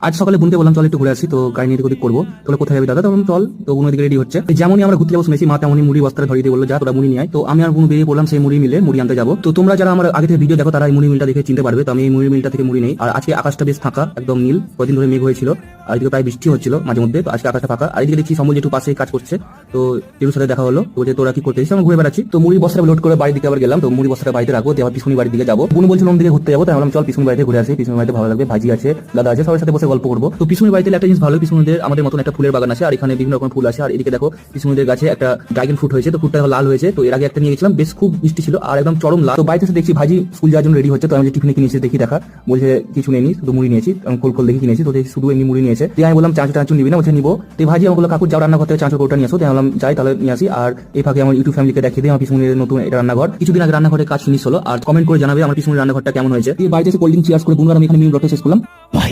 আজ সকালে বুনতে বললাম চল একটু ঘুরে আসি, তো গাড়ি নিয়ে ওদিক করবো। তাহলে কোথায় যাবি দাদা? তখন চল, তো বুনো দিকে রেডি হচ্ছে। যেমনই আমরা ঘুরতে যাবো শুনেছি মা তেমনই মুড়ি বস্তাটা ধরিয়ে দিয়ে বললো যা তোরা মুড়ি নিয়ে আয়। তো আমি আর বুনু বেরিয়ে পড়লাম সেই মুড়ি মিলে মুড়ি আনতে যাবো। তো তোমরা যারা আমার আগে থেকে ভিডিও দেখো তারা এই মুড়ি মিলটা দেখে চিনতে পারবে। তো আমি এই মুড়ি মিলটা থেকে মুড়ি নেই। আর আজকে আকাশটা বেশ ফাঁকা, একদম নীল। কদিন ধরে মেঘ হয়েছিল আর এদিকে প্রায় বৃষ্টি হচ্ছিল মাঝে মধ্যে। তো আজকে আকাশটা ফাঁকা। আর এদিকে দেখছি সম্বল যেটু পাশে কাজ করছে। তো টিরুর সাথে দেখা হলো, তো যে তোরা কি করতেছিস? আমি ঘুরে বেড়াচ্ছি। তো মুড়ি বস্তাটা লোড করে বাড়ির দিকে আবার গেলাম। তো মুড়ি বস্তাটা বাড়িতে রাখবো, দিয়ে আবার পিছুনি বাড়ির দিকে যাবো। বুনু বলছিল দিকে ঘুরতে যাবো, তাই বললাম চল পিছুনি বাড়িতে ঘুরে আসি। পিছুনি বাড়িতে ভালো লাগবে, ভাজি আছে, দাদা আছে, সবার সাথে বসে গল্প করবো। তো পিছুনি বাড়িতে একটা জিনিস ভালো, পিছুনিদের আমাদের মতন একটা ফুলের বাগান আছে আর এখানে বিভিন্ন রকম ফুল আছে। আর এদিকে দেখো পিছুনিদের গাছে একটা ড্রাগন ফ্রুট হয়েছে, তো ফ্রুটটা লাল হয়েছে। তো এর আগে একটা নিয়ে গেছিলাম, বেশ খুব মিষ্টি ছিল আর একদম চরম লাল। তো বাড়িতে এসে দেখছি ভাজি স্কুল যাওয়ার জন্য রেডি হচ্ছে। তো আমি যে টিফিনে কিনেছি দেখি, দেখা বলছে কিছু নেই, শুধু মুড়ি নিয়েছি। আমি খোল দেখে কিনেছি, তো শুধু এমনি মুড়ি নিয়েছে। দিয়ে আমি বললাম চাঁচু নিবি না? বলছে নিবো। তো ভাজি আমাকে কাকু যাও রান্না করতে চাঁচুর কোটা নিয়ে আসো। তাই বললাম যাই তাহলে নিয়ে আসি। আর এই ফাঁকে আমার ইউটিউব ফ্যামিলিকে দেখিয়ে দিই আমার পিছনের নতুন এটা রান্নাঘর। কিছুদিন আগে রান্নাঘরে কাজ ফিনিশ হলো। আর কমেন্ট করে জানাবে আমার পিছনের রান্নাঘরটা কেমন হয়েছে। বাড়িতে এসে কোল্ড ড্রিঙ্ক চিয়ার্স করে বুনবার আমি এখানে মিনি ব্লগটা শেষ করলাম। বাই।